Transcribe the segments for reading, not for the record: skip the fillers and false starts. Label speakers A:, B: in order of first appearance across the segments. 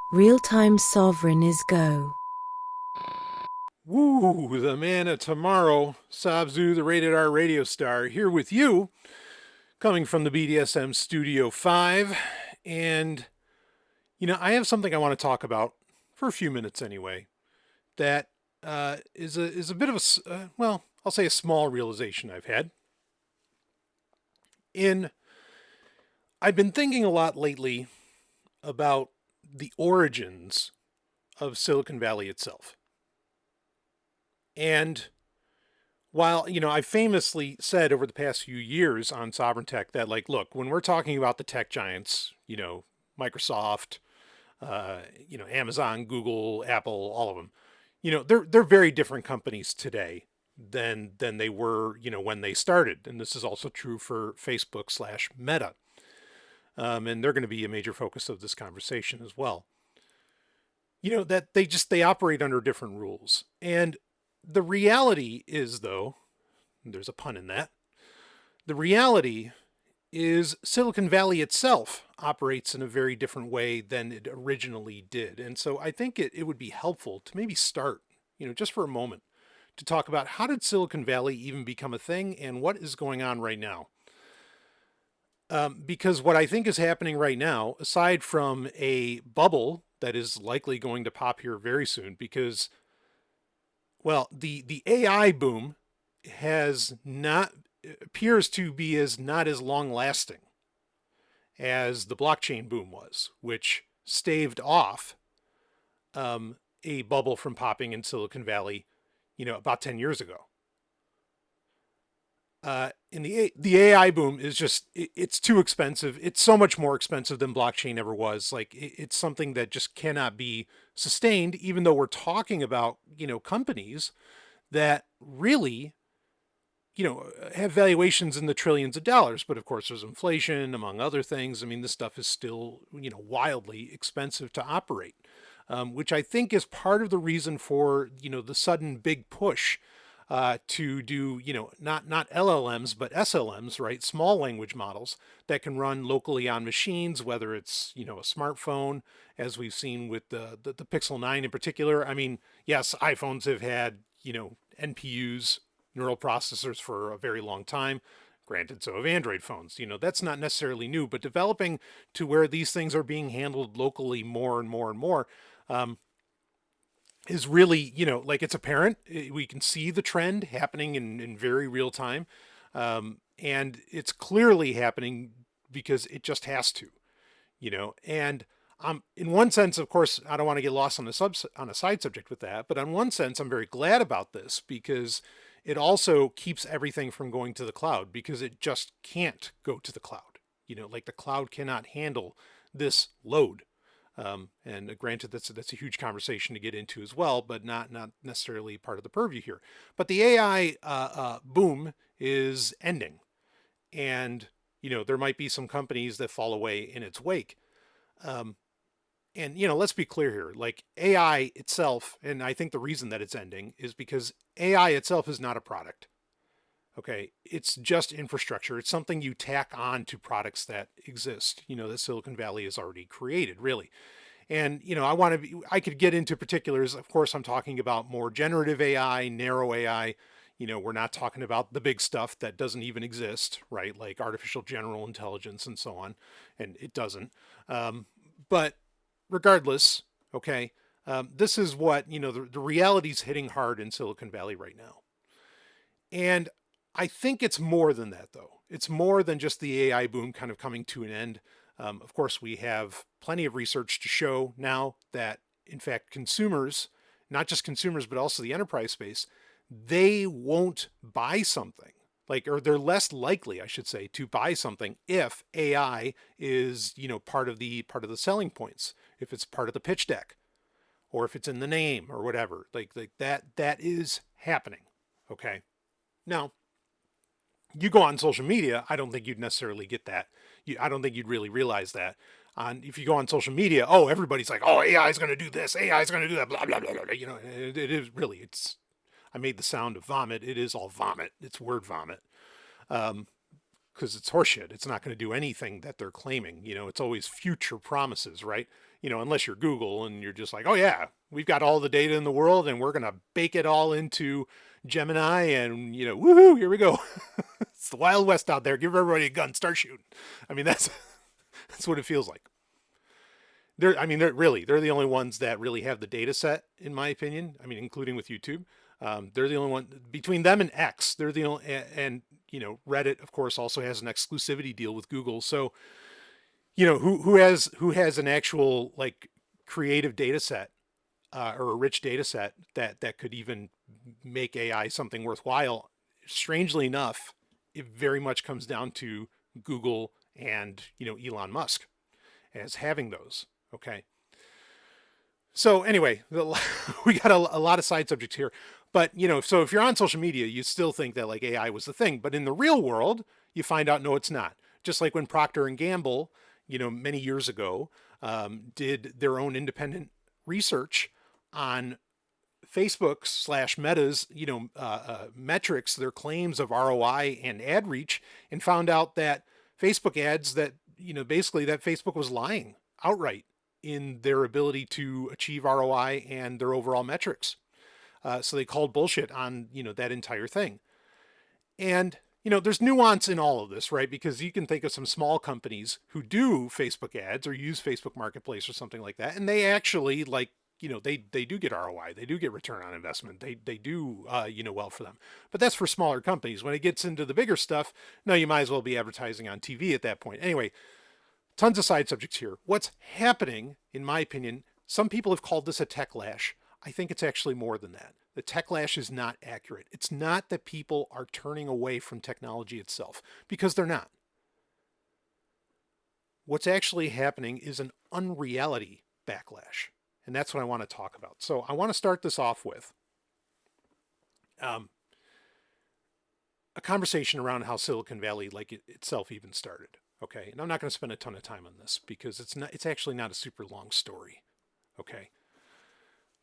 A: Real-time Sovryn is go.
B: Woo, the man of tomorrow, Sabzu, the rated R radio star, here with you, coming from the BDSM Studio 5. And, I have something I want to talk about for a few minutes anyway, that is a bit of I'll say a small realization I've had. In I've been thinking a lot lately about the origins of Silicon Valley itself. And while, I famously said over the past few years on Sovereign Tech that, look, when we're talking about the tech giants, Microsoft, Amazon, Google, Apple, all of them, they're very different companies today than they were, when they started. And this is also true for Facebook slash Meta. And they're going to be a major focus of this conversation as well. That they operate under different rules. And the reality is, though, there's a pun in that, the reality is Silicon Valley itself operates in a very different way than it originally did. And so I think it would be helpful to maybe start, just for a moment, to talk about how did Silicon Valley even become a thing and what is going on right now. Because what I think is happening right now, aside from a bubble that is likely going to pop here very soon, because, well, the AI boom appears to be not as long lasting as the blockchain boom was, which staved off a bubble from popping in Silicon Valley, about 10 years ago. And the AI boom is it's too expensive. It's so much more expensive than blockchain ever was. It's something that just cannot be sustained, even though we're talking about, companies that really, have valuations in the trillions of dollars. But of course, there's inflation, among other things. I mean, this stuff is still, wildly expensive to operate, which I think is part of the reason for, the sudden big push to do, not LLMs, but SLMs, right? Small language models that can run locally on machines, whether it's, a smartphone, as we've seen with the Pixel 9 in particular. I mean, yes, iPhones have had, NPUs, neural processors, for a very long time. Granted, so have Android phones. That's not necessarily new, but developing to where these things are being handled locally more and more and more, is really, it's apparent. We can see the trend happening in very real time. And it's clearly happening because it just has to, and in one sense, of course, I don't want to get lost on a side subject with that, but on one sense, I'm very glad about this because it also keeps everything from going to the cloud because it just can't go to the cloud. The cloud cannot handle this load. And granted, that's a huge conversation to get into as well, but not necessarily part of the purview here. But the AI boom is ending, and there might be some companies that fall away in its wake. And let's be clear here. AI itself, and I think the reason that it's ending is because AI itself is not a product. Okay, it's just infrastructure. It's something you tack on to products that exist, that Silicon Valley has already created, really. And, I could get into particulars. Of course, I'm talking about more generative AI, narrow AI. We're not talking about the big stuff that doesn't even exist, right? Like artificial general intelligence and so on. And it doesn't. But regardless, okay, this is what, the reality's hitting hard in Silicon Valley right now. And I think it's more than that, though. It's more than just the AI boom kind of coming to an end. Of course, we have plenty of research to show now that, in fact, consumers, not just consumers, but also the enterprise space, they won't buy something. Or they're less likely, I should say, to buy something if AI is, part of the selling points, if it's part of the pitch deck, or if it's in the name or whatever. That is happening. Okay. Now, you go on social media, I don't think you'd necessarily get that. I don't think you'd really realize that. If you go on social media, everybody's like, AI is going to do this, AI is going to do that, blah, blah, blah, blah. It is really, I made the sound of vomit. It is all vomit. It's word vomit. because it's horseshit. It's not going to do anything that they're claiming. It's always future promises, right? Unless you're Google and you're just like, oh yeah, we've got all the data in the world and we're going to bake it all into Gemini and, woohoo, here we go. It's the Wild West out there. Give everybody a gun, start shooting. I mean, that's what it feels like. They're the only ones that really have the data set, in my opinion. I mean, including with YouTube. They're the only one between them and X. They're the only, and Reddit, of course, also has an exclusivity deal with Google. So, who has an actual like creative data set or a rich data set that could even make AI something worthwhile? Strangely enough, it very much comes down to Google and Elon Musk as having those. Okay. So anyway, we got a lot of side subjects here, but so if you're on social media, you still think that like AI was the thing, but in the real world, you find out no, it's not. Just like when Procter and Gamble, many years ago, did their own independent research on Facebook/Meta's, metrics, their claims of ROI and ad reach, and found out that Facebook ads that, basically that Facebook was lying outright in their ability to achieve ROI and their overall metrics. So they called bullshit on, that entire thing. And, there's nuance in all of this, right? Because you can think of some small companies who do Facebook ads or use Facebook Marketplace or something like that. And they actually like, they do get ROI. They do get return on investment. They do, well for them. But that's for smaller companies. When it gets into the bigger stuff, no, you might as well be advertising on TV at that point. Anyway, tons of side subjects here. What's happening, in my opinion, some people have called this a techlash. I think it's actually more than that. The techlash is not accurate. It's not that people are turning away from technology itself, because they're not. What's actually happening is an unreality backlash. And that's what I want to talk about. So I want to start this off with a conversation around how Silicon Valley itself even started. Okay. And I'm not going to spend a ton of time on this because it's actually not a super long story. Okay.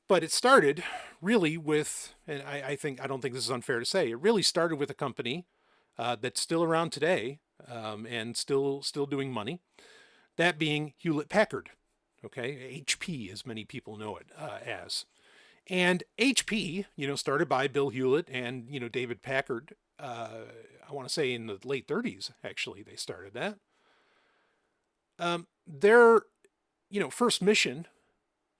B: But it started really with, and I don't think this is unfair to say, it really started with a company that's still around today and still doing money. That being Hewlett-Packard. Okay. HP, as many people know it as. And HP, started by Bill Hewlett and, David Packard. I want to say in the late 30s, actually, they started that. Their, first mission,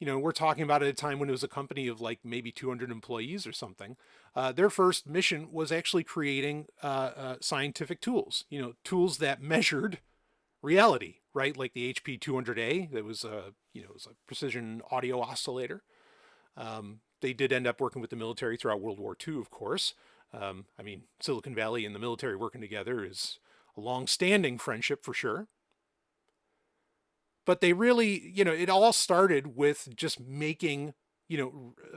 B: we're talking about at a time when it was a company of like maybe 200 employees or something. Their first mission was actually creating scientific tools, tools that measured reality, right? Like the HP 200A, that was it was a precision audio oscillator. They did end up working with the military throughout World War II, of course. Silicon Valley and the military working together is a long-standing friendship for sure. But they really, it all started with just making,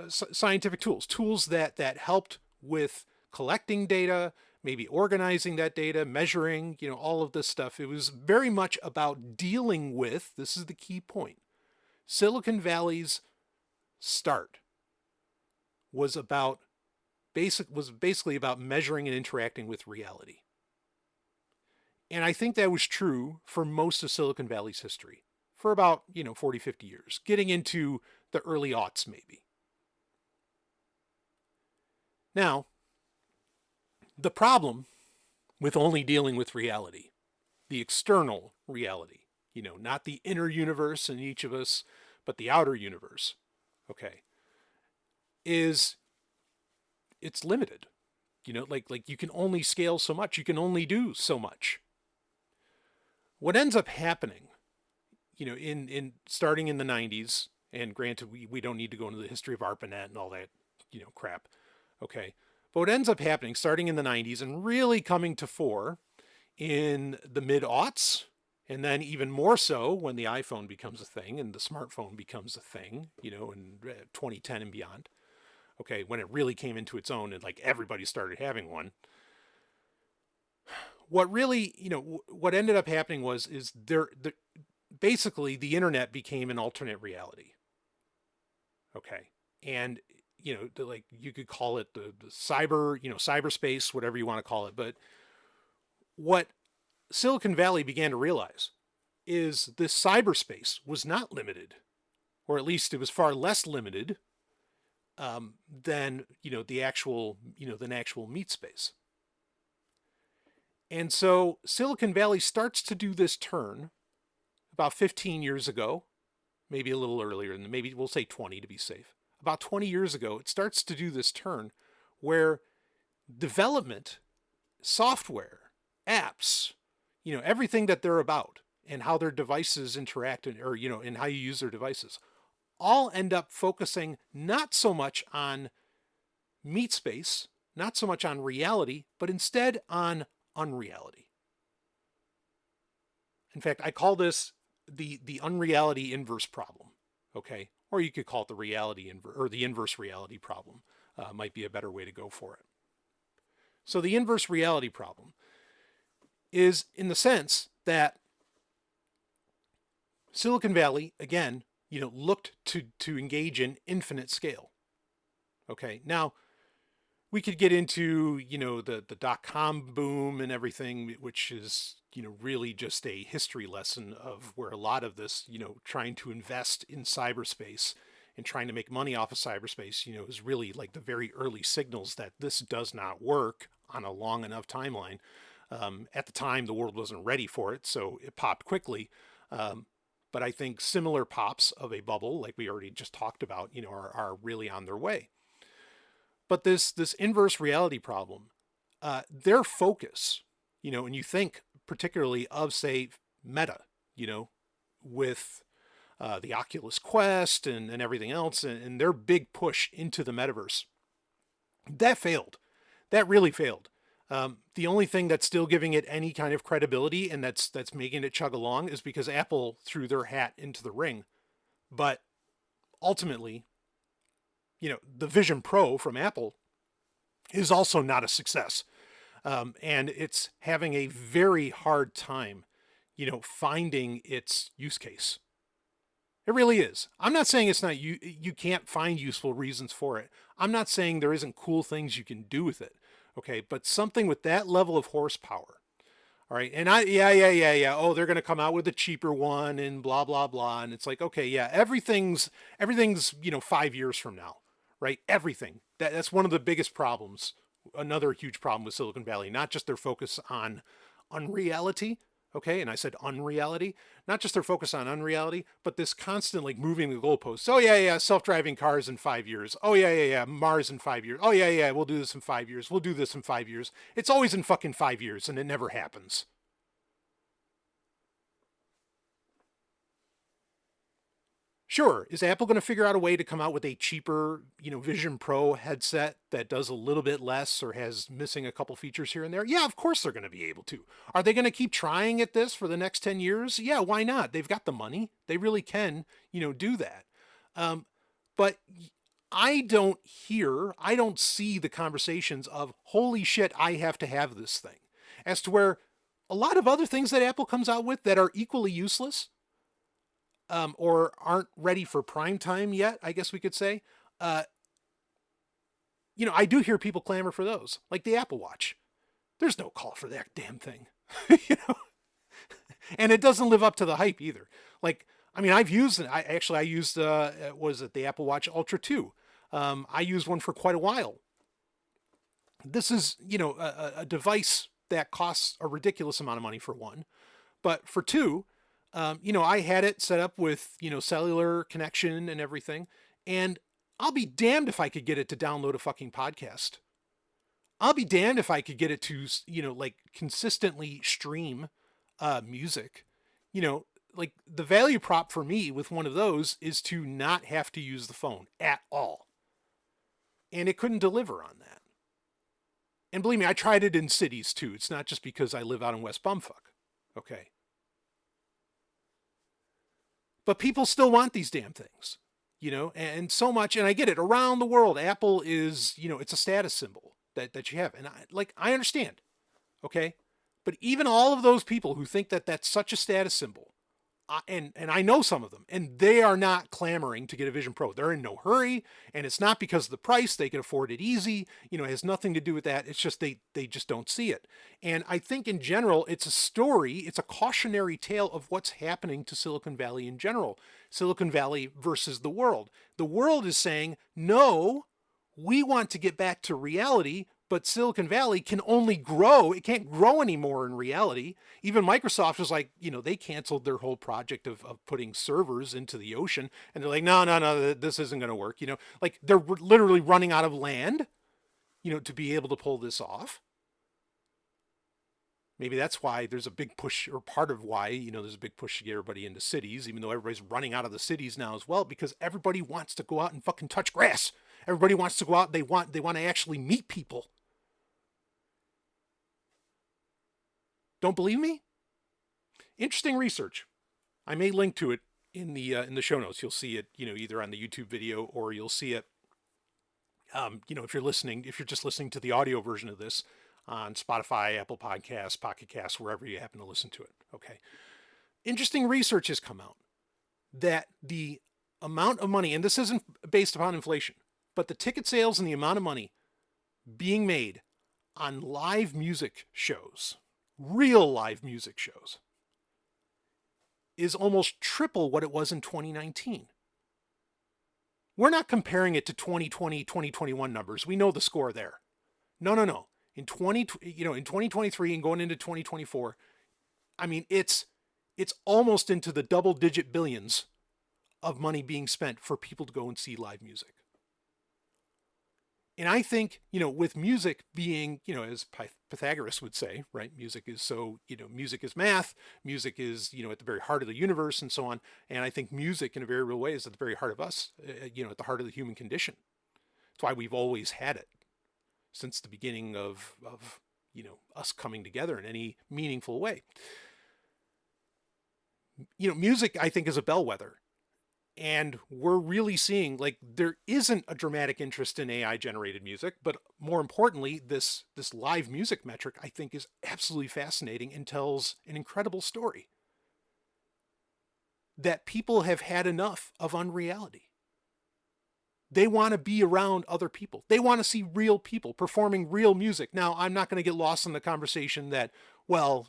B: scientific tools that helped with collecting data, maybe organizing that data, measuring, all of this stuff. It was very much about dealing with, this is the key point, Silicon Valley's start was basically about measuring and interacting with reality. And I think that was true for most of Silicon Valley's history. For about, 40, 50 years, getting into the early aughts, maybe. Now, the problem with only dealing with reality, the external reality, not the inner universe in each of us, but the outer universe, okay, is it's limited. Like you can only scale so much. You can only do so much. What ends up happening, in starting in the 90s, and granted, we don't need to go into the history of ARPANET and all that, crap. Okay. But what ends up happening starting in the 90s and really coming to fore in the mid-aughts, and then even more so when the iPhone becomes a thing and the smartphone becomes a thing, in 2010 and beyond. Okay. When it really came into its own and like everybody started having one. What really, what ended up happening basically the internet became an alternate reality. Okay. And, you could call it the cyberspace, whatever you want to call it. But what Silicon Valley began to realize is this cyberspace was not limited, or at least it was far less limited than the actual meat space. And so Silicon Valley starts to do this turn about 15 years ago, maybe a little earlier, and maybe we'll say 20 to be safe. About 20 years ago, it starts to do this turn where development, software, apps, everything that they're about and how their devices interact and how you use their devices all end up focusing not so much on meat space, not so much on reality, but instead on unreality. In fact, I call this the unreality inverse problem, okay? Or you could call it the reality or the inverse reality problem, might be a better way to go for it. So the inverse reality problem is in the sense that Silicon Valley, again, looked to engage in infinite scale. Okay, now we could get into, the dot-com boom and everything, which is, really just a history lesson of where a lot of this, trying to invest in cyberspace and trying to make money off of cyberspace, is really like the very early signals that this does not work on a long enough timeline. At the time, the world wasn't ready for it, so it popped quickly. But I think similar pops of a bubble, like we already just talked about, are really on their way. But this inverse reality problem, their focus, and you think particularly of, say, Meta, with the Oculus Quest and everything else, and their big push into the metaverse, that failed. That really failed. The only thing that's still giving it any kind of credibility and that's making it chug along is because Apple threw their hat into the ring. But ultimately, the Vision Pro from Apple is also not a success. And it's having a very hard time, finding its use case. It really is. I'm not saying it's not you can't find useful reasons for it. I'm not saying there isn't cool things you can do with it. Okay, but something with that level of horsepower. All right, and yeah. Oh, they're going to come out with a cheaper one and blah blah blah, and it's like, okay, yeah, everything's 5 years from now, right? Everything. That's one of the biggest problems. Another huge problem with Silicon Valley, not just their focus on unreality. Okay, and I said unreality, not just their focus on unreality, but this constantly moving the goalposts. Oh yeah, self-driving cars in 5 years. Oh yeah, Mars in 5 years. Oh yeah, we'll do this in 5 years. We'll do this in 5 years. It's always in fucking 5 years, and it never happens. Sure, is Apple going to figure out a way to come out with a cheaper, Vision Pro headset that does a little bit less or has missing a couple features here and there? Yeah, of course they're going to be able to. Are they going to keep trying at this for the next 10 years? Yeah, why not? They've got the money. They really can, do that. But I don't see the conversations of, holy shit, I have to have this thing. As to where a lot of other things that Apple comes out with that are equally useless, or aren't ready for prime time yet, I guess we could say. I do hear people clamor for those, like the Apple Watch. There's no call for that damn thing, and it doesn't live up to the hype either. Like, I mean, I've used it. I used, was it the Apple Watch Ultra 2? I used one for quite a while. This is, a device that costs a ridiculous amount of money for one, but for two, I had it set up with, cellular connection and everything. And I'll be damned if I could get it to download a fucking podcast. I'll be damned if I could get it to, consistently stream music. Like the value prop for me with one of those is to not have to use the phone at all. And it couldn't deliver on that. And believe me, I tried it in cities too. It's not just because I live out in West Bumfuck. Okay. But people still want these damn things, and so much, and I get it, around the world, Apple is, it's a status symbol that you have. And I understand. Okay. But even all of those people who think that that's such a status symbol and I know some of them, and they are not clamoring to get a Vision Pro. They're in no hurry, and it's not because of the price. They can afford it easy. It has nothing to do with that. It's just they just don't see it. And I think in general, it's a story. It's a cautionary tale of what's happening to Silicon Valley in general. Silicon Valley versus the world. The world is saying, no, we want to get back to reality, but Silicon Valley can only grow. It can't grow anymore in reality. Even Microsoft was like, they canceled their whole project of putting servers into the ocean. And they're like, no, this isn't going to work. Like they're literally running out of land, to be able to pull this off. Maybe that's why there's a big push, or part of why, there's a big push to get everybody into cities, even though everybody's running out of the cities now as well, because everybody wants to go out and fucking touch grass. Everybody wants to go out. They want to actually meet people. Don't believe me? Interesting research. I may link to it in the show notes. You'll see it, either on the YouTube video, or you'll see it, if you're just listening to the audio version of this on Spotify, Apple Podcasts, Pocket Casts, wherever you happen to listen to it. Okay. Interesting research has come out that the amount of money, and this isn't based upon inflation, but the ticket sales and the amount of money being made on live music shows, real live music shows, is almost triple what it was in 2019. We're not comparing it to 2020, 2021 numbers. We know the score there. No. In 2023 and going into 2024, I mean, it's almost into the double-digit billions of money being spent for people to go and see live music. And I think, with music being, as Pythagoras would say, right? Music is music is math. Music is, at the very heart of the universe and so on. And I think music in a very real way is at the very heart of us, at the heart of the human condition. That's why we've always had it since the beginning of us coming together in any meaningful way. Music, I think, is a bellwether. And we're really seeing, like, there isn't a dramatic interest in AI generated music, but more importantly, this live music metric, I think, is absolutely fascinating and tells an incredible story. That people have had enough of unreality. They want to be around other people. They want to see real people performing real music. Now, I'm not going to get lost in the conversation that, well,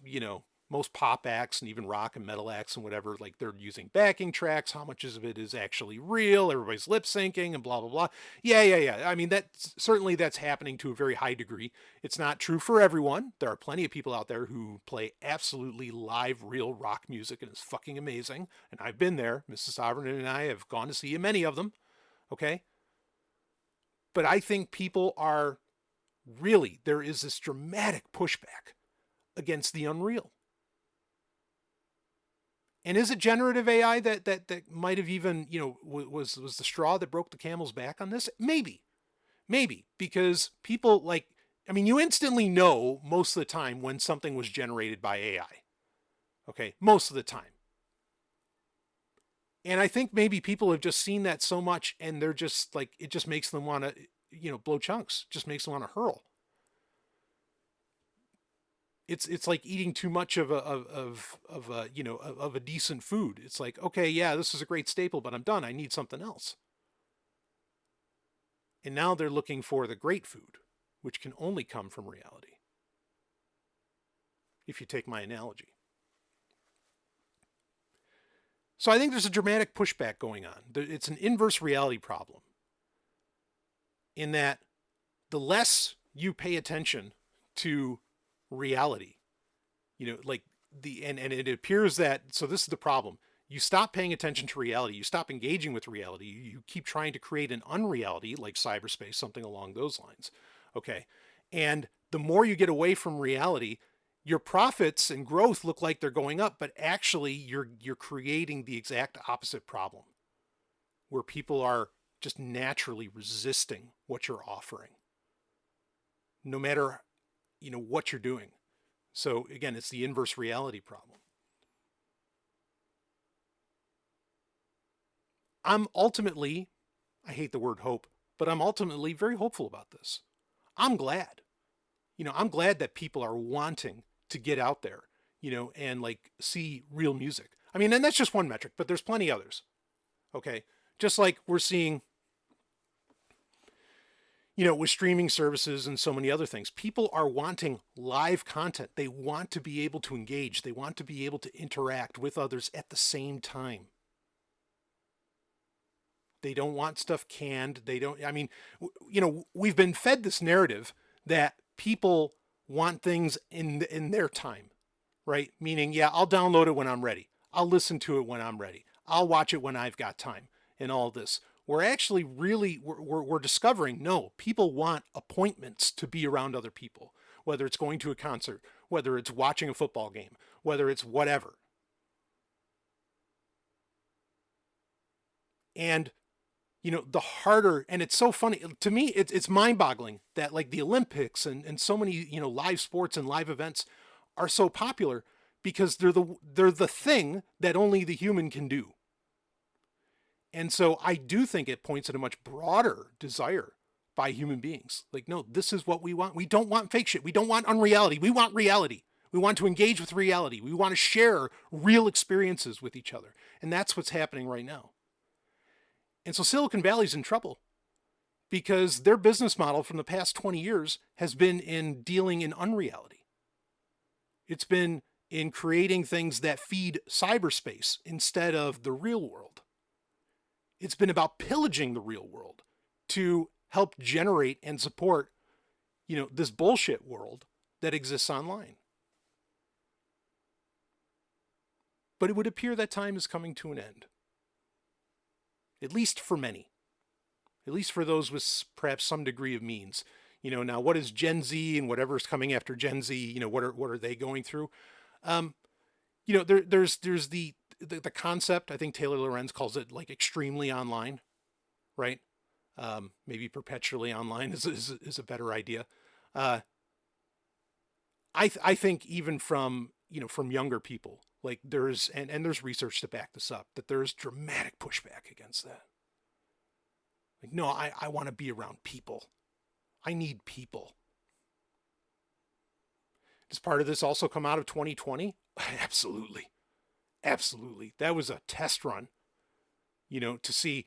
B: most pop acts and even rock and metal acts and whatever, like, they're using backing tracks. How much of it is actually real? Everybody's lip syncing and blah, blah, blah. Yeah. I mean, that's happening to a very high degree. It's not true for everyone. There are plenty of people out there who play absolutely live, real rock music, and it's fucking amazing. And I've been there. Mrs. Sovryn and I have gone to see many of them. Okay. But I think people are there is this dramatic pushback against the unreal. And is it generative AI that might have even, was the straw that broke the camel's back on this? Maybe, because people you instantly know most of the time when something was generated by AI. Okay. Most of the time. And I think maybe people have just seen that so much, and they're just like, it just makes them want to, blow chunks, just makes them want to hurl. It's like eating too much of a decent food. It's like, okay, yeah, this is a great staple, but I'm done. I need something else. And now they're looking for the great food, which can only come from reality. If you take my analogy. So I think there's a dramatic pushback going on. It's an inverse reality problem. In that the less you pay attention to reality, and it appears that, so this is the problem. You stop paying attention to reality. You stop engaging with reality. You keep trying to create an unreality, like cyberspace, something along those lines. Okay. And the more you get away from reality, your profits and growth look like they're going up, but actually you're creating the exact opposite problem, where people are just naturally resisting what you're offering, no matter, what you're doing. So again, it's the inverse reality problem. I'm ultimately, I hate the word hope, but I'm ultimately very hopeful about this. I'm glad. I'm glad that people are wanting to get out there, and see real music. I mean, and that's just one metric, but there's plenty others. Okay. Just like we're seeing, with streaming services and so many other things, people are wanting live content. They want to be able to engage. They want to be able to interact with others at the same time. They don't want stuff canned. They don't, I mean, we've been fed this narrative that people want things in their time, right? Meaning, yeah, I'll download it when I'm ready. I'll listen to it when I'm ready. I'll watch it when I've got time and all this. We're actually we're discovering, no, people want appointments to be around other people, whether it's going to a concert, whether it's watching a football game, whether it's whatever. And the harder, and it's so funny to me, it's mind-boggling that like the Olympics and so many live sports and live events are so popular because they're the thing that only the human can do. And so I do think it points at a much broader desire by human beings. Like, no, this is what we want. We don't want fake shit. We don't want unreality. We want reality. We want to engage with reality. We want to share real experiences with each other. And that's what's happening right now. And so Silicon Valley's in trouble because their business model from the past 20 years has been in dealing in unreality. It's been in creating things that feed cyberspace instead of the real world. It's been about pillaging the real world to help generate and support, this bullshit world that exists online. But it would appear that time is coming to an end. At least for many. At least for those with perhaps some degree of means. Now what is Gen Z and whatever's coming after Gen Z, what are they going through? There's the concept, I think Taylor Lorenz calls it like extremely online, right? Maybe perpetually online is a better idea. I think even from younger people, like there's research to back this up, that there's dramatic pushback against that. Like, no, I want to be around people. I need people. Does part of this also come out of 2020? Absolutely. Absolutely. That was a test run, to see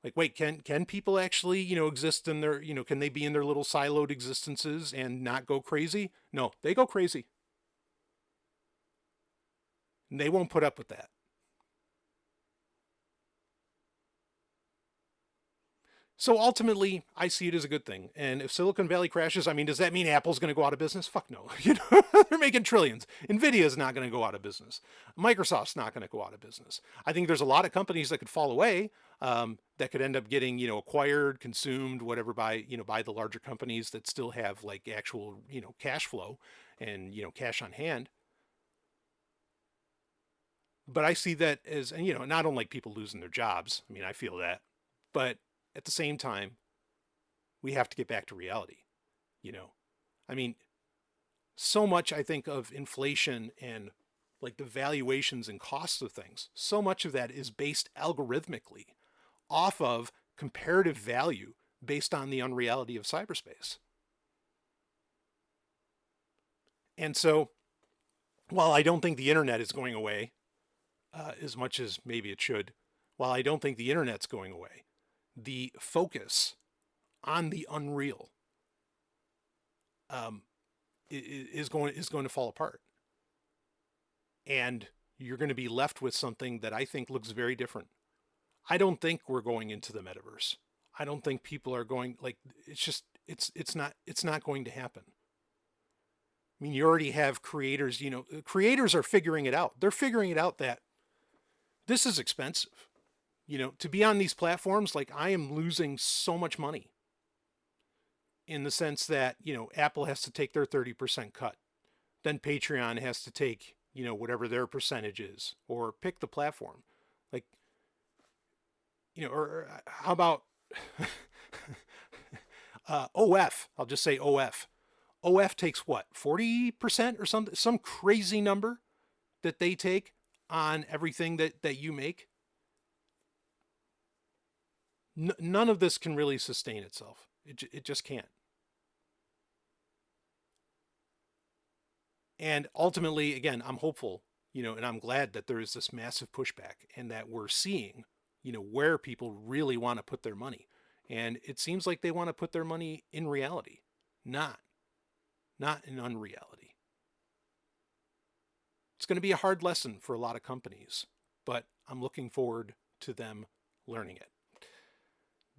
B: like, wait, can people actually, exist in their, can they be in their little siloed existences and not go crazy? No, they go crazy. And they won't put up with that. So ultimately, I see it as a good thing. And if Silicon Valley crashes, I mean, does that mean Apple's going to go out of business? Fuck no. They're making trillions. Nvidia's not going to go out of business. Microsoft's not going to go out of business. I think there's a lot of companies that could fall away, that could end up getting, acquired, consumed, whatever by the larger companies that still have like actual, cash flow and, cash on hand. But I see that as, and, and I don't like people losing their jobs. I mean, I feel that. But at the same time, we have to get back to reality. I mean, so much I think of inflation and like the valuations and costs of things, so much of that is based algorithmically off of comparative value based on the unreality of cyberspace. And so while I don't think the internet is going away, as much as maybe it should, while I don't think the internet's going away, the focus on the unreal is going to fall apart, and you're going to be left with something that I think looks very different. I don't think we're going into the metaverse. I don't think people are going, like, it's not going to happen. I mean, you already have creators, creators are figuring it out. They're figuring it out that this is expensive. To be on these platforms, like I am losing so much money in the sense that, Apple has to take their 30% cut. Then Patreon has to take, whatever their percentage is, or pick the platform. Like, or how about OF? I'll just say OF. OF takes what, 40% or something, some crazy number that they take on everything that you make. None of this can really sustain itself. It just can't. And ultimately, again, I'm hopeful and I'm glad that there is this massive pushback and that we're seeing, where people really want to put their money. And it seems like they want to put their money in reality, not in unreality. It's going to be a hard lesson for a lot of companies, but I'm looking forward to them learning it.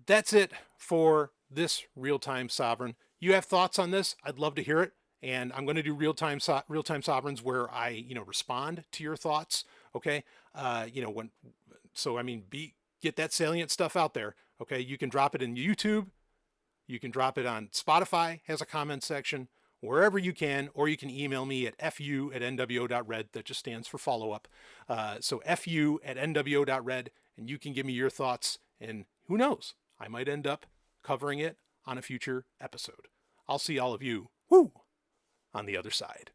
B: That's it for this Real-Time Sovryn. You have thoughts on this? I'd love to hear it. And I'm going to do real-time Sovryns where I, respond to your thoughts. Okay. Get that salient stuff out there. Okay. You can drop it in YouTube. You can drop it on Spotify, has a comment section, wherever you can, or you can email me at fu@nwo.red. That just stands for follow up. So fu@nwo.red, and you can give me your thoughts, and who knows, I might end up covering it on a future episode. I'll see all of you on the other side.